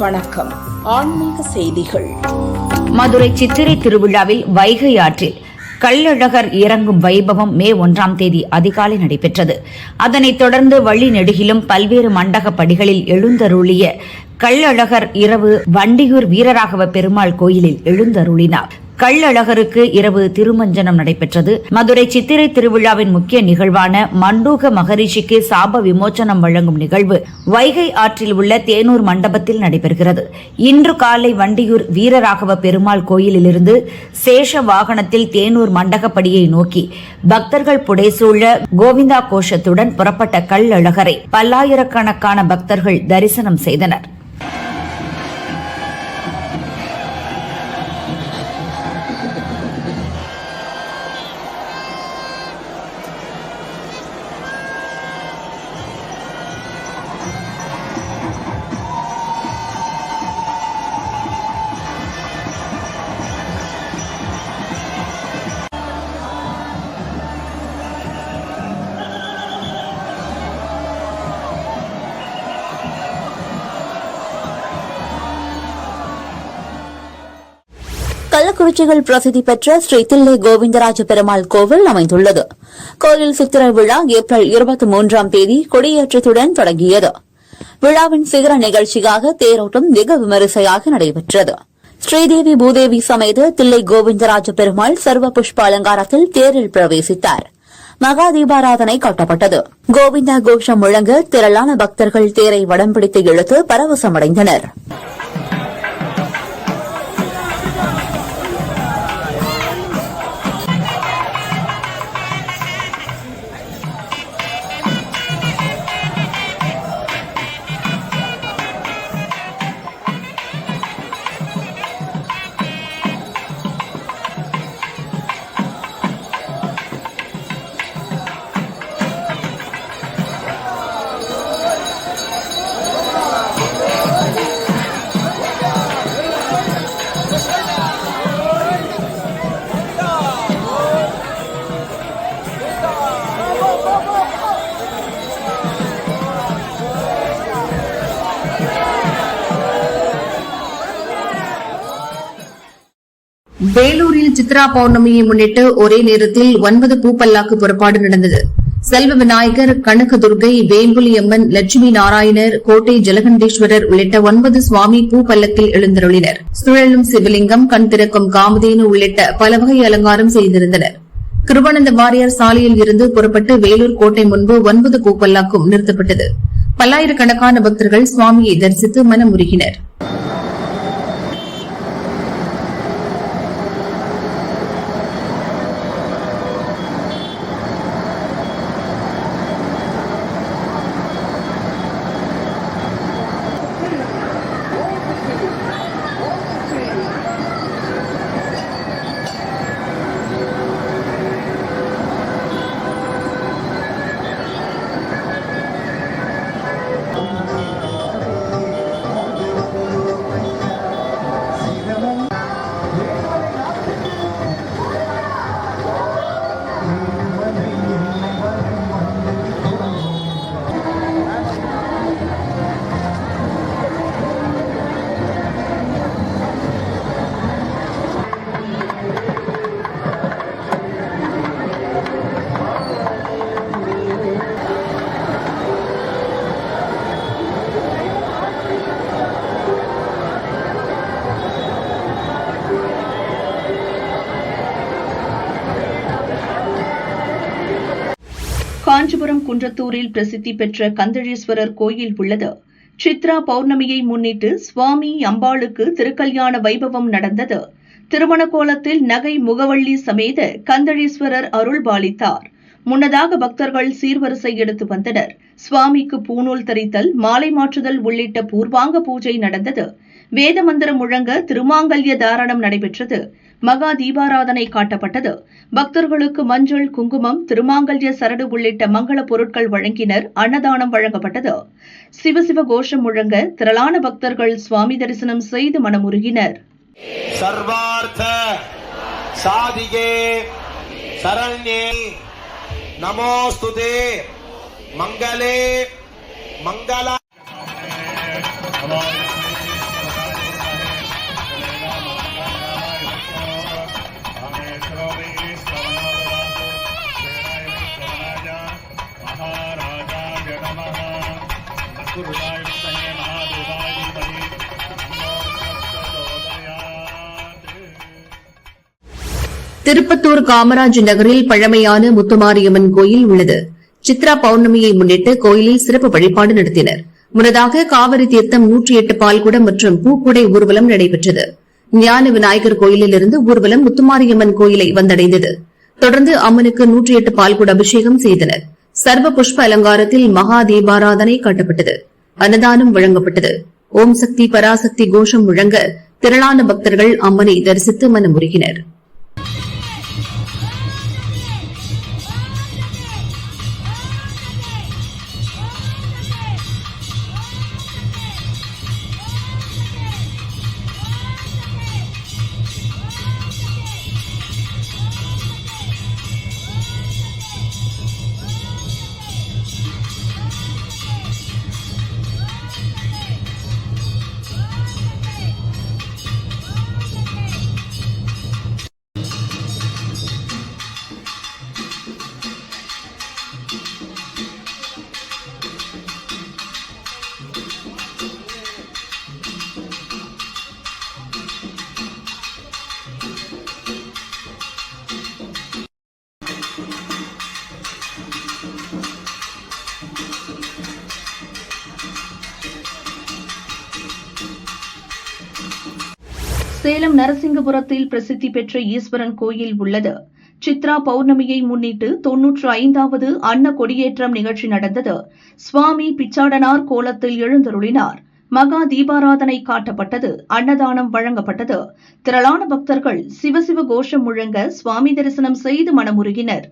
வணக்கம். ஆன்மீக செய்திகள். மதுரை சித்திரை திருவிழாவில் வைகை ஆற்றில் கள்ளழகர் இறங்கும் வைபவம் மே 1ஆம் தேதி அதிகாலை நடைபெற்றது. அதனைத் தொடர்ந்து வழி நெடுகிலும் பல்வேறு மண்டக படிகளில் எழுந்தருளிய கள்ளழகர் இரவு வண்டியூர் வீரராகவ பெருமாள் கோயிலில் எழுந்தருளினார். கள்ளழகருக்கு இரவு திருமஞ்சனம் நடைபெற்றது. மதுரை சித்திரை திருவிழாவின் முக்கிய நிகழ்வான மண்டூக மகரிஷிக்கு சாப விமோச்சனம் வழங்கும் நிகழ்வு வைகை ஆற்றில் உள்ள தேனூர் மண்டபத்தில் நடைபெறுகிறது. இன்று காலை வண்டியூர் வீரராகவ பெருமாள் கோயிலிலிருந்து சேஷ வாகனத்தில் தேனூர் மண்டகப்படியை நோக்கி பக்தர்கள் புடைசூழ கோவிந்தா கோஷத்துடன் புறப்பட்ட கள்ளழகரை பல்லாயிரக்கணக்கான பக்தர்கள் தரிசனம் செய்தனர். கள்ளக்குறிச்சியில் பிரசித்தி பெற்ற ஸ்ரீ தில்லை கோவிந்தராஜ பெருமாள் கோவில் அமைந்துள்ளது. கோயில் சித்திரை விழா ஏப்ரல் 23ஆம் தேதி கொடியேற்றத்துடன் தொடங்கியது. விழாவின் சிகர நிகழ்ச்சியாக தேரோட்டம் வெகு விமரிசையாக நடைபெற்றது. ஸ்ரீதேவி பூதேவி சமேத தில்லை கோவிந்தராஜ பெருமாள் சர்வ புஷ்ப அலங்காரத்தில் தேரில் பிரவேசித்தார். மகா தீபாராதனை காட்டப்பட்டது. கோவிந்தா கோஷம் முழங்க திரளான பக்தர்கள் தேரை வடம் பிடித்து இழுத்து பரவசமடைந்தனர். வேலூரில் சித்ரா பௌர்ணமியை முன்னிட்டு ஒரே நேரத்தில் 9 பூப்பல்லாக்கு புறப்பாடு நடந்தது. செல்வ விநாயகர், கனகதுர்கை, வேம்புலியம்மன், லட்சுமி நாராயணர், கோட்டை ஜலகண்டேஸ்வரர் உள்ளிட்ட 9 சுவாமி பூப்பல்லக்கில் எழுந்தருளினர். சுழலும் சிவலிங்கம், கண் திறக்கும் காமதேனு உள்ளிட்ட பல வகை அலங்காரம் செய்திருந்தனர். கிருபானந்த வாரியார் சாலையில் இருந்து புறப்பட்டு வேலூர் கோட்டை முன்பு 9 பூப்பல்லாக்கும் நிறுத்தப்பட்டது. பல்லாயிரக்கணக்கான பக்தர்கள் சுவாமியை தரிசித்து மனமுருகினர். காஞ்சிபுரம் குன்றத்தூரில் பிரசித்தி பெற்ற கந்தழீஸ்வரர் கோயில் உள்ளது. சித்ரா பௌர்ணமியை முன்னிட்டு சுவாமி அம்பாளுக்கு திருக்கல்யாண வைபவம் நடந்தது. திருமண கோலத்தில் நகை முகவள்ளி சமேத கந்தழீஸ்வரர் அருள்பாலித்தார். முன்னதாக பக்தர்கள் சீர்வரிசை எடுத்து வந்தனர். சுவாமிக்கு பூநூல் தரித்தல், மாலை மாற்றுதல் உள்ளிட்ட பூர்வாங்க பூஜை நடந்தது. வேத மந்திரம் முழங்க திருமாங்கல்ய தாரணம் நடைபெற்றது. மகா தீபாராதனை காட்டப்பட்டது. பக்தர்களுக்கு மஞ்சள், குங்குமம், திருமாங்கல்ய சரடு உள்ளிட்ட மங்கள பொருட்கள் வழங்கினர். அன்னதானம் வழங்கப்பட்டது. சிவசிவ கோஷம் முழங்க திரளான பக்தர்கள் சுவாமி தரிசனம் செய்து மனமுருகினர். சர்வார்த்த சாதிகே சரண்யே நமோஸ்துதே மங்களே மங்கள திருப்பத்தூர் காமராஜ் நகரில் பழமையான முத்துமாரியம்மன் கோயில் உள்ளது. சித்ரா பௌர்ணமியை முன்னிட்டு கோயிலில் சிறப்பு வழிபாடு நடத்தினர். முன்னதாக காவிரி தீர்த்தம் 108 பால்குடம் மற்றும் பூக்குடை ஊர்வலம் நடைபெற்றது. ஞான விநாயகர் கோயிலிலிருந்து ஊர்வலம் முத்துமாரியம்மன் கோயிலை வந்தடைந்தது. தொடர்ந்து அம்மனுக்கு 108 பால்குட அபிஷேகம் செய்தனர். சர்வ புஷ்ப அலங்காரத்தில் மகா தீபாராதனை காட்டப்பட்டது. அன்னதானம் வழங்கப்பட்டது. ஓம் சக்தி பராசக்தி கோஷம் முழங்க திரளான பக்தர்கள் அம்மனை தரிசித்து மனமுருகினர். சேலம் நரசிங்கபுரத்தில் பிரசித்தி பெற்ற ஈஸ்வரன் கோயில் உள்ளது. சித்ரா பௌர்ணமியை முன்னிட்டு 95வது அன்ன கொடியேற்றம் நிகழ்ச்சி நடந்தது. சுவாமி பிச்சாடனார் கோலத்தில் எழுந்தருளினார். மகா தீபாராதனை காட்டப்பட்டது. அன்னதானம் வழங்கப்பட்டது. திரளான பக்தர்கள் சிவசிவ கோஷம் முழங்க சுவாமி தரிசனம் செய்து மனமுருகினர்.